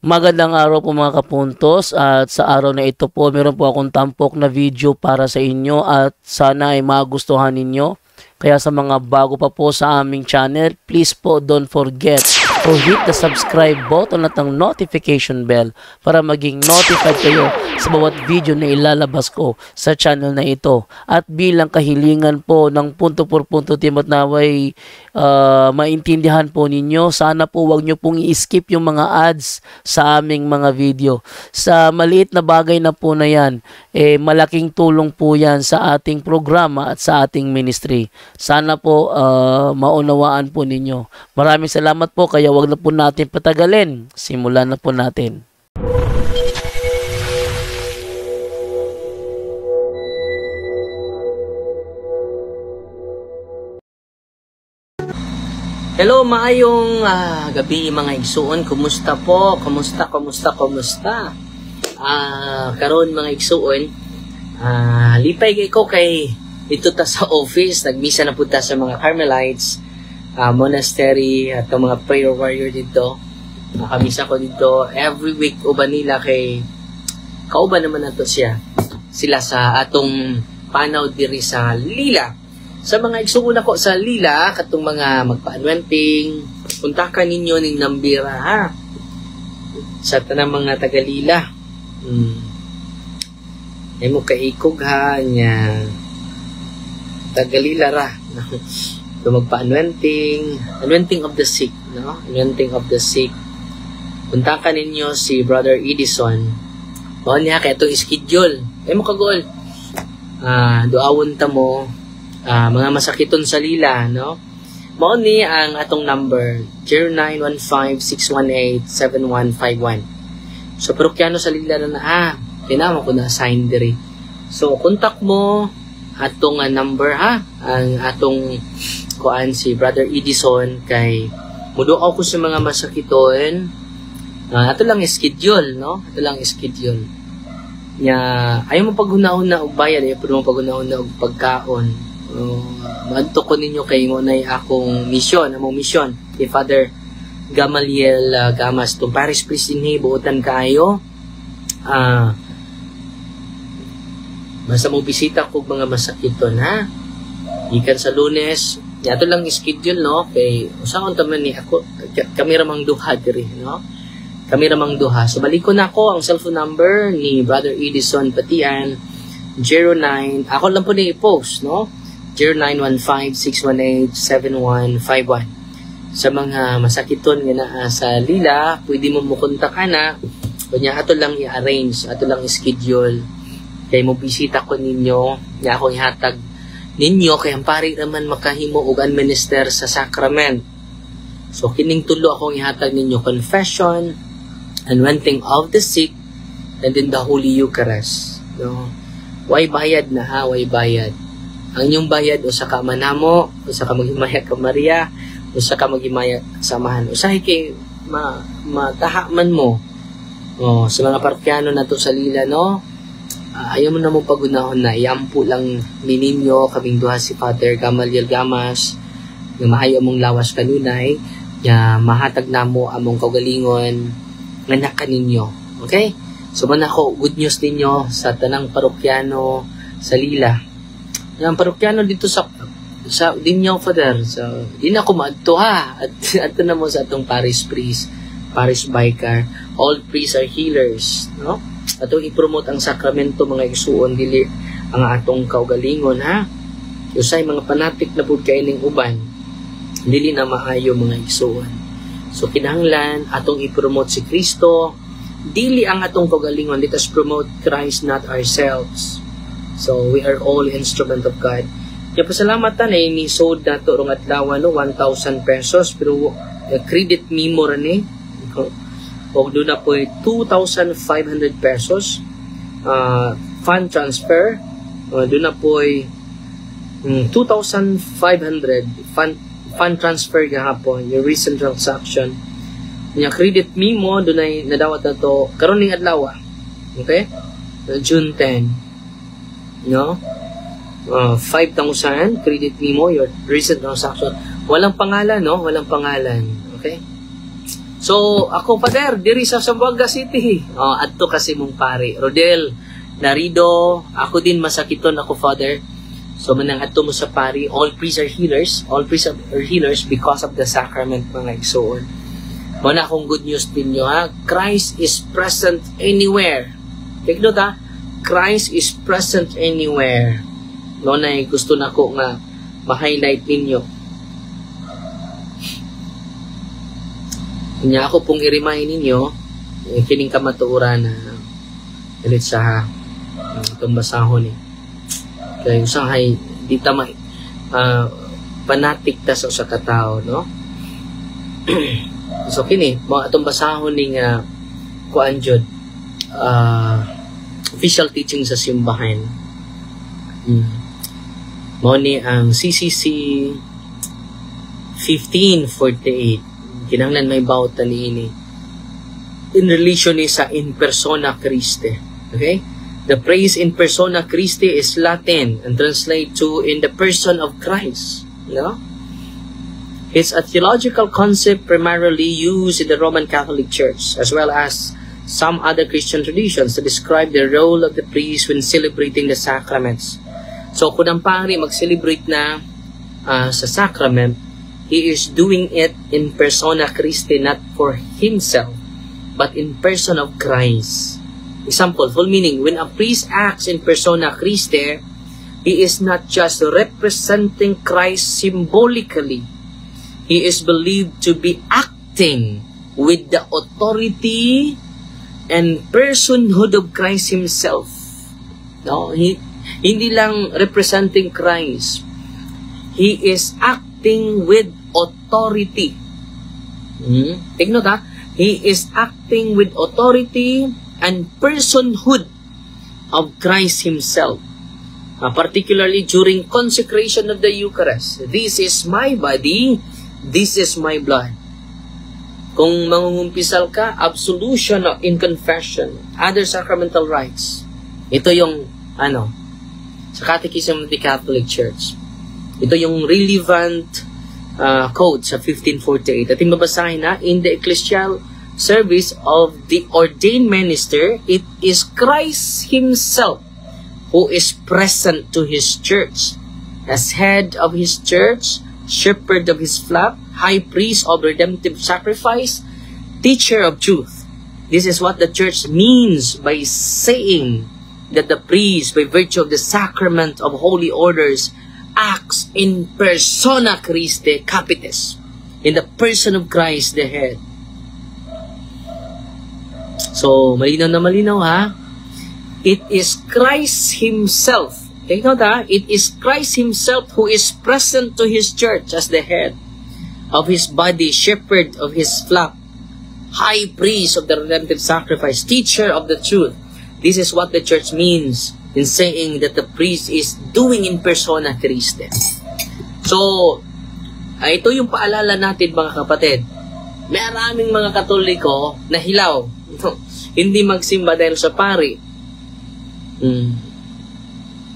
Magandang araw po mga kapuntos, at sa araw na ito po meron po akong tampok na video para sa inyo at sana ay magustuhan ninyo. Kaya sa mga bago pa po sa aming channel, please po don't forget to hit the subscribe button at ang notification bell para maging notified kayo sa bawat video na ilalabas ko sa channel na ito. At bilang kahilingan po ng punto por punto team at naway maintindihan po ninyo, sana po wag nyo pong i-skip yung mga ads sa aming mga video. Sa maliit na bagay na po na yan, malaking tulong po yan sa ating programa at sa ating ministry. Sana po maunawaan po ninyo. Maraming salamat po, kaya wag na po natin patagalin. Simulan na po natin. Hello, maayong gabi mga igsuon. Kumusta po? Kumusta? Karon mga igsuon, lipay kay ko kay dito ta sa office. Nagmisa na po ta sa mga Carmelites monastery at ang mga prayer warrior dito. Nakamisa ko dito every week uban nila kay kauban naman nato sila sa atong panaw diri sa Lila. Sa mga igsuon ako sa Lila, katong mga magpa-anointing, puntakan ninyo ning Nambira ha. Sa tanang mga taga-Lila. Ay mo kaikog ha nya taga-Lila ra. So magpa-anointing of the sick, no? Anointing of the sick. Puntakan ninyo si Brother Edison. Mao niya kay atong schedule. Ay mo kagol. Duawon ta mo mga masakiton sa Lila, no? Mao ni ang atong number 0915-618-7151. So parokyano sa Lila na tinama ko na assign diri. So contact mo atong number ha, ang atong kuan si Brother Edison kay muduaw ko sa mga masakiton. Ato lang schedule, no? Ato lang schedule. Nya ayaw mo paghunahon og bayad, ayaw mo paghunahon og pagkaon. Maadto ko ninyo kay ngunay akong mission, among mission kay Father Gamaliel Gamas tong parish priest dinhi buotan kaayo. Basta mo bisita ko mga masakiton ha. Ikan sa Lunes, ato lang schedule no kay usaon ta man ni ako kami ra mang duha diri no. Kami ra mang duha. So balik ko na ako ang cellphone number ni Brother Edison Patian 09 ako lang po ni i-post no. 0915-618-7151. Sa mga masakiton nga naa sa Lila, pwede mo mukontak na. Kunya ato lang i-arrange, ato lang i-schedule. Kay mo bisita ko ninyo, nga akong ihatag ninyo kay ang pari naman makahimo og administer sa sacrament. So kining tulo akong ihatag ninyo: confession, anointing of the sick, and then the Holy Eucharist. No? Way bayad na ha, way bayad. Ang inyong bayad, usa ka manamo, usa ka maghimaya ka Maria, usa ka maghimaya samahan. Usahay kay matahaman mo. Sa mga parokyano nato sa Lila, no? Ayaw mo na mo pagunahon na. Iampo lang mininyo, kaming duha si Father Gamaliel Gamas, yung maayo mong lawas kanunay, mahatag na mo among kaugalingon, nganak ninyo. Okay? So, man ako, good news ninyo sa tanang parokyano sa Lila. Yung parokyano dito sa Dinyaw, Father. So, di na ako maadto ha. At ato na mo sa atong parish priest, parish vicar. All priests are healers. No? Atong i-promote ang sakramento mga igsuon, dili ang atong kaugalingon ha. Usay mga panatik na pud kay ning uban. Dili na maayo mga igsuon. So, kinahanglan atong i-promote si Kristo. Dili ang atong kaugalingon. Let us promote Christ, not ourselves. So, we are all instrument of God. Kaya pasalamatan ni sold na to rong adlaw no 1,000 pesos pero credit memo ra ni. O do na po 2,500 pesos fund transfer. Do na po 2,500 fund transfer gahapon yung recent transaction. Nya credit memo do na nadawat na to karon ning adlaw. Okay? June 10. No? 5,000 credit memo, your recent transaction. Walang pangalan, no? Walang pangalan. Okay? So, ako, Father, diri sa Zamboanga City. Adto kasi mong pari. Rodel, Narido, ako din masakiton ako, Father. So, manang adto mo sa pari. All priests are healers. All priests are healers because of the sacrament, mga igsoon. Muna akong good news din nyo, ha? Christ is present anywhere. Take note, ha? Christ is present anywhere. No, na gusto na ko nga ma-highlight ninyo. Kanya ako pong i-remind ninyo, kining kamatuoran na ulit sa itong basahon eh. Kaya usang hay, di tama panatik ta sa usa ka tawo, no? So kini, mga itong basahon ning kuan jud official teaching sa simbahan. Mao ni ang CCC 1548. Kinahanglan may bawtan niini in relation ni sa in persona Christi. Okay? The phrase in persona Christi is Latin and translate to in the person of Christ. No? It's a theological concept primarily used in the Roman Catholic Church as well as some other Christian traditions to describe the role of the priest when celebrating the sacraments. So kung ang pari mag-celebrate na sa sacrament, he is doing it in persona Christi, not for himself, but in person of Christ. Example, full meaning, when a priest acts in persona Christi, he is not just representing Christ symbolically. He is believed to be acting with the authority and personhood of Christ himself. No, hindi lang representing Christ. He is acting with authority. Take note, ha? He is acting with authority and personhood of Christ himself. Particularly during consecration of the Eucharist. This is my body, this is my blood. Kung mangungumpisal ka, absolution in confession, other sacramental rites. Ito yung, sa Catechism of the Catholic Church. Ito yung relevant code sa 1548. Ating babasahin na, in the ecclesial service of the ordained minister, it is Christ himself who is present to his church as head of his church, shepherd of his flock, high priest of redemptive sacrifice, teacher of truth. This is what the church means by saying that the priest, by virtue of the sacrament of holy orders, acts in persona Christi Capitis, in the person of Christ the head. So, malinaw na malinaw, ha? It is Christ himself. Take note, ha? It is Christ himself who is present to his church as the head of his body, shepherd of his flock, high priest of the redemptive sacrifice, teacher of the truth. This is what the church means in saying that the priest is doing in persona Christi. So, ito yung paalala natin, mga kapatid. Maraming mga Katoliko na hilaw. Hindi magsimba dahil sa pari.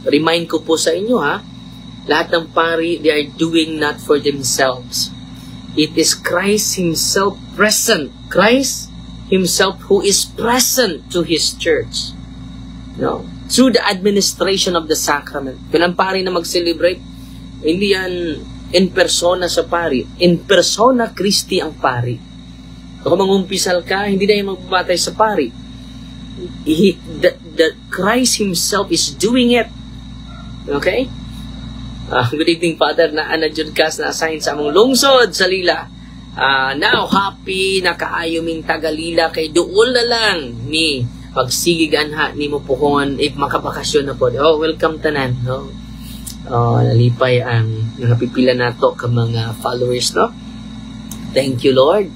Remind ko po sa inyo, ha? Lahat ng pari, they are doing not for themselves. It is Christ himself present. Christ himself who is present to his church. No? Through the administration of the sacrament. Kung ang pari na mag-celebrate, hindi yan in persona sa pari. In persona Christi ang pari. Kung mangumpisal ka, hindi na yung magbabatay sa pari. The Christ himself is doing it. Okay? Good evening, Father, na Anadjud Kas na assign sa among lungsod sa Lila. Now, happy na kaayoming tagalila kay duol na lang ni pagsigig anha ni mo pohon if makabakasyon na po. Welcome tanan, no? Nalipay ang napipila nato ka mga followers, no? Thank you, Lord.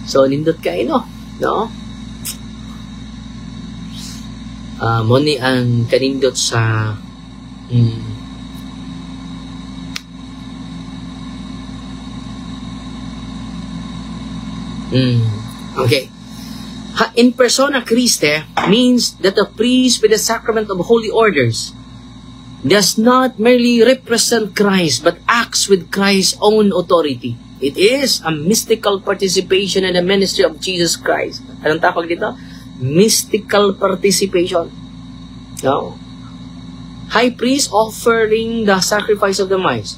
So, nindot kayo, no? Moni ang kanindot sa okay. In persona Christi means that the priest with the sacrament of holy orders does not merely represent Christ, but acts with Christ's own authority. It is a mystical participation in the ministry of Jesus Christ. Anong tawag dito? Mystical participation. No? High priest offering the sacrifice of the mass.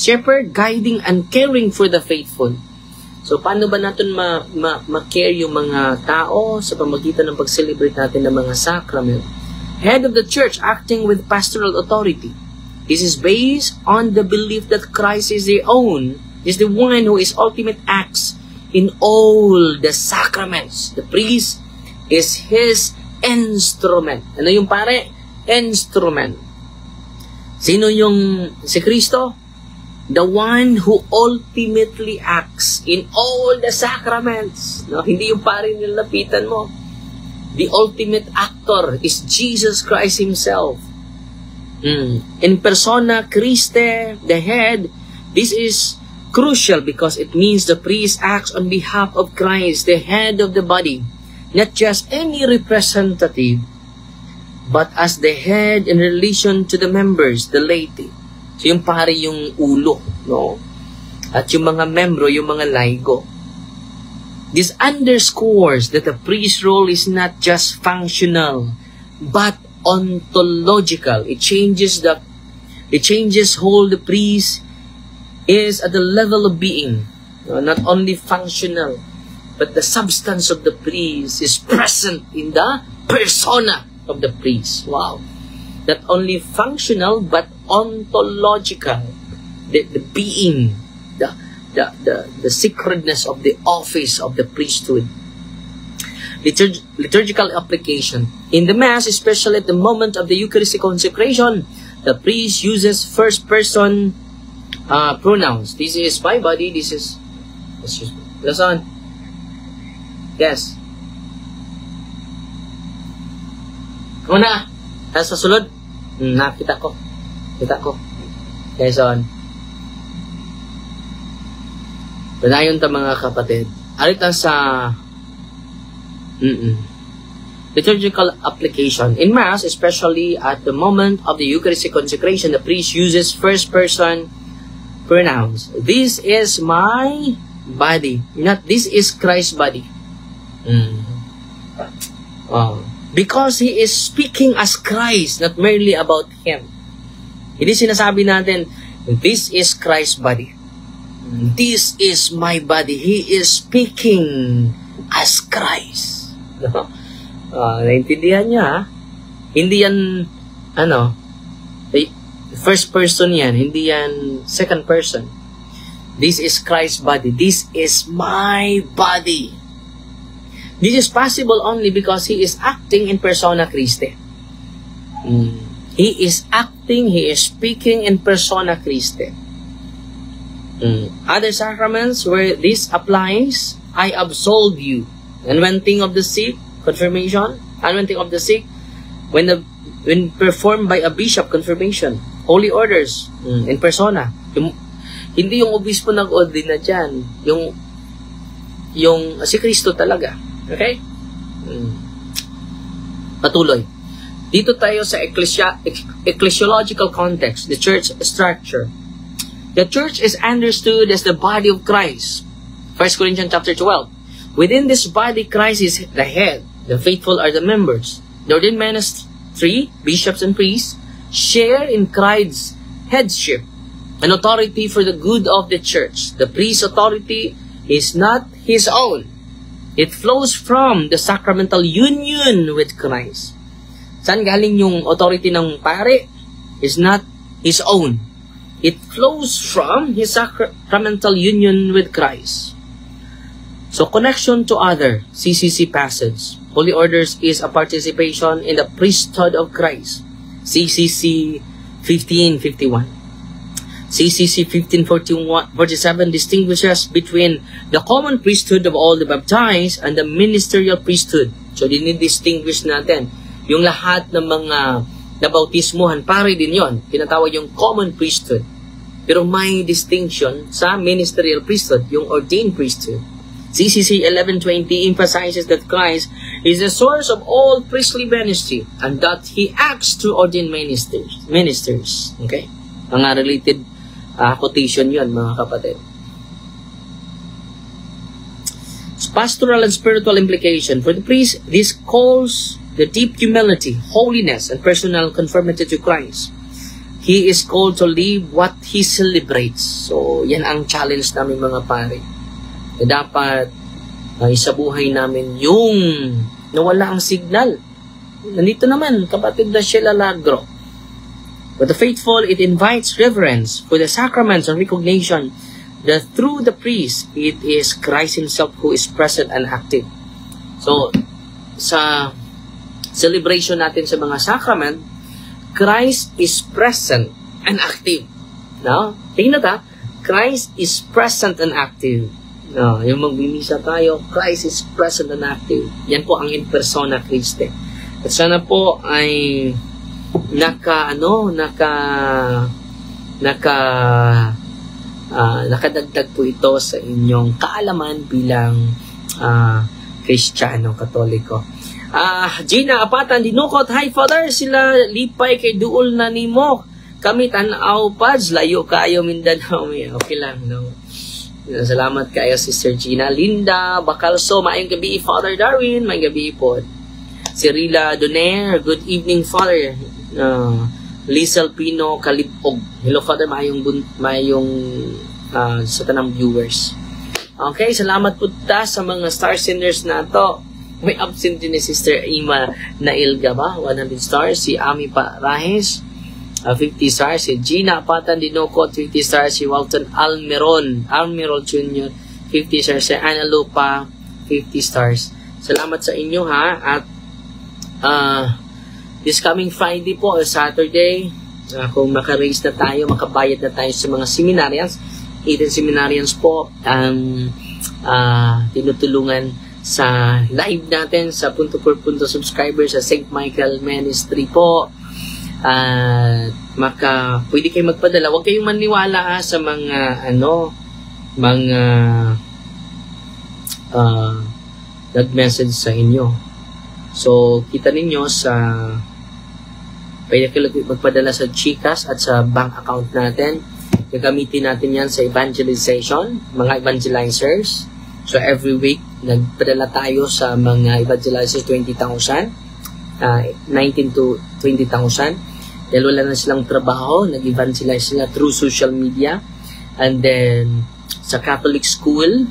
Shepherd guiding and caring for the faithful. So, paano ba natin ma-care yung mga tao sa pamagitan ng pag-celebrate natin ng mga sacrament? Head of the church acting with pastoral authority. This is based on the belief that Christ is the one who is ultimate acts in all the sacraments. The priest is his instrument. Ano yung pare? Instrument. Sino yung si Kristo? The one who ultimately acts in all the sacraments. No? Hindi yung pare nilapitan mo. The ultimate actor is Jesus Christ Himself. In persona Christe, the head, this is crucial because it means the priest acts on behalf of Christ, the head of the body. Not just any representative, but as the head in relation to the members, the laity. So yung pare yung ulo, no? At yung mga membro, yung mga laigo. This underscores that the priest's role is not just functional, but ontological. It changes whole the priest is at the level of being. Not only functional, but the substance of the priest is present in the persona of the priest. Wow. Not only functional, but ontological. The being, the sacredness of the office of the priesthood. Liturgical application. In the Mass, especially at the moment of the Eucharistic consecration, the priest uses first-person pronouns. This is my body, this is... Excuse me. Listen. Yes. Una, sa sulod, nakita ko. Okay, son. Panayon ta mga kapatid. Alit lang sa liturgical application. In Mass, especially at the moment of the Eucharistic consecration, the priest uses first-person pronouns. This is my body. Not this is Christ's body. Because He is speaking as Christ, not merely about Him. Hindi sinasabi natin, this is Christ's body. This is my body. He is speaking as Christ. Naintindihan niya, ha? Hindi yan, first person yan. Hindi yan second person. This is Christ's body. This is my body. This is possible only because He is acting in persona Christi. He is acting, He is speaking in persona Christi. Other sacraments where this applies, I absolve you. Anointing of the sick, confirmation. Anointing of the sick, when performed by a bishop, confirmation. Holy orders, in persona. Hindi yung obispo nag-ordina dyan. Yung si Kristo talaga. Okay? Patuloy. Dito tayo sa ecclesiological context, the church structure. The church is understood as the body of Christ. 1 Corinthians chapter 12. Within this body, Christ is the head. The faithful are the members. The ordained ministry, bishops and priests, share in Christ's headship and authority for the good of the church. The priest's authority is not his own. It flows from the sacramental union with Christ. Saan galing yung authority ng pare? Is not his own. It flows from his sacramental union with Christ. So, connection to other CCC passage. Holy orders is a participation in the priesthood of Christ. CCC 1551. CCC 1547 distinguishes between the common priesthood of all the baptized and the ministerial priesthood. So, dinidistinguish natin. Yung lahat ng mga nabautismuhan, pare din yon. Tinatawag yung common priesthood. Pero may distinction sa ministerial priesthood, yung ordained priesthood. CCC 1120 emphasizes that Christ is the source of all priestly ministry, and that He acts through ordained ministers. Okay? Mga related quotation yun, mga kapatid. Pastoral and spiritual implication. For the priest, this calls the deep humility, holiness, and personal conformity to Christ. He is called to live what He celebrates. So, yan ang challenge namin mga pare. Na dapat sa buhay namin yung nawala ang signal. Nandito naman, kapatid na Sheila Lagro. But the faithful, it invites reverence for the sacraments and recognition that through the priest, it is Christ Himself who is present and active. So, sa celebration natin sa mga sacrament, Christ is present and active. No? Tingnan ta, Christ is present and active. No, yung magbimisa tayo, Christ is present and active. Yan po ang in persona Christi. At sana po ay nakadagdag po ito sa inyong kaalaman bilang Kristiyano, Katoliko. Gina Apatan dinukot, hi Father, sila lipay kay duol na nimo. Kami tanaw pads, layo kayo Mindanao. Okay lang, no? Salamat kayo, Sister Gina. Linda Bacalso, maayong gabi, Father Darwin, maayong gabi po. Si Rila Donaire, good evening, Father. Lizel Pino Kalipog, hello, Father, maayong sa tanang viewers. Okay, salamat po sa mga star senders na to. May absent din ni Sister Ima Nailga ba? 100 stars. Si Ami Parahes, 50 stars. Si Gina Apatan Dinocot, 50 stars. Si Walton Almerol Jr., 50 stars. Si Ana Lupa, 50 stars. Salamat sa inyo ha. At this coming Friday po, Saturday, kung maka-raise na tayo, makabayad na tayo sa mga seminarians, 18 seminarians po ang tinutulungan sa live natin sa punto per punto subscribers sa St. Michael Ministry po. Pwede kayo magpadala. Huwag kayong maniwala sa mga nag-message sa inyo. So, kita ninyo pwede kayo magpadala sa GCash at sa bank account natin. Gagamitin natin yan sa evangelization, mga evangelizers. So, every week, nagpadala tayo sa mga evangelizers 20,000, 19 to 20,000. Dahil wala na silang trabaho, nag-evangelize sila through social media. And then, sa Catholic school,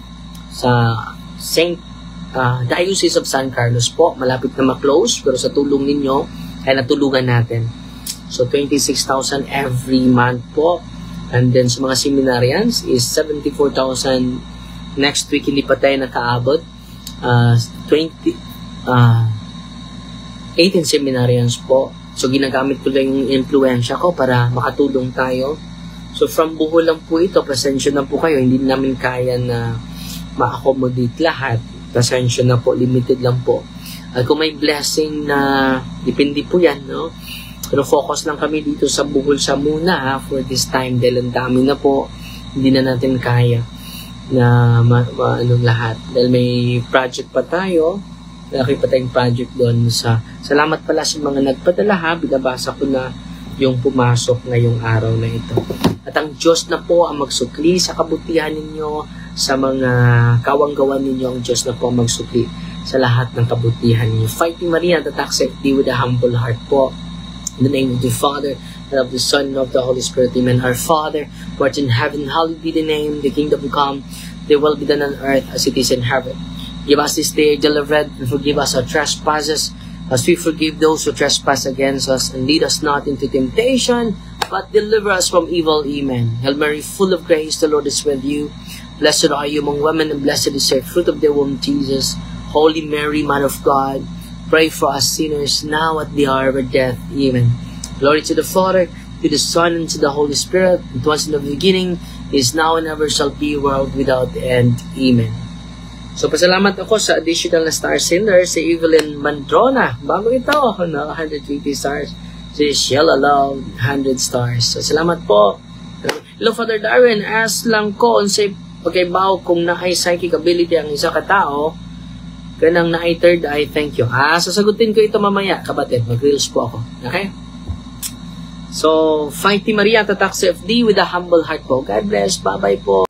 sa St. Diocese of San Carlos po, malapit na ma-close, pero sa tulong ninyo, ay natulungan natin. So, 26,000 every month po. And then, sa mga seminarians is 74,000. Next week, hindi pa tayo nakaabot. 18 seminarians po. So, ginagamit ko lang yung influensya ko para makatulong tayo. So, from Bohol lang po ito. Pasensya na po kayo. Hindi namin kaya na ma-accommodate lahat. Pasensya na po. Limited lang po. At kung may blessing na depende po yan, no? Pero focus lang kami dito sa Bohol sa muna for this time. Dahil ang dami na po. Hindi na natin kaya na lahat. Dahil may project pa tayo. Malaki pa tayong project doon salamat pala sa mga nagpadala ha. Binabasa ko na yung pumasok ngayong araw na ito. At ang Diyos na po ang magsukli sa kabutihan ninyo, sa mga kawanggawan ninyo, ang Diyos na po ang magsukli sa lahat ng kabutihan ninyo. Fighting Maria, that accept thee with a humble heart po. In the name of the Father, and of the Son, and of the Holy Spirit. Amen. Our Father, who art in heaven, hallowed be the name. The kingdom come, thy will be done on earth as it is in heaven. Give us this day our daily bread, and forgive us our trespasses, as we forgive those who trespass against us. And lead us not into temptation, but deliver us from evil. Amen. Hail Mary, full of grace, the Lord is with you. Blessed are you among women, and blessed is the fruit of the womb, Jesus. Holy Mary, Mother of God, pray for us sinners, now at the hour of our death. Amen. Glory to the Father, to the Son, and to the Holy Spirit. It was in the beginning, is now, and ever shall be, world without end. Amen. So, pasalamat ako sa additional na star sender, si Evelyn Mandrona. Bago ito, 120 stars. Si Sheila Love, 100 stars. So, salamat po. Hello, Father Darwin. Ask lang ko, unsay pagkaibaw kung na-psychic ability ang isa ka tao, Kanang na third eye, thank you. Sasagutin ko ito mamaya, kapatid. Mag-reels po ako. Okay? So, Fighty Maria, Tatak FD with a humble heart po. God bless. Bye-bye po.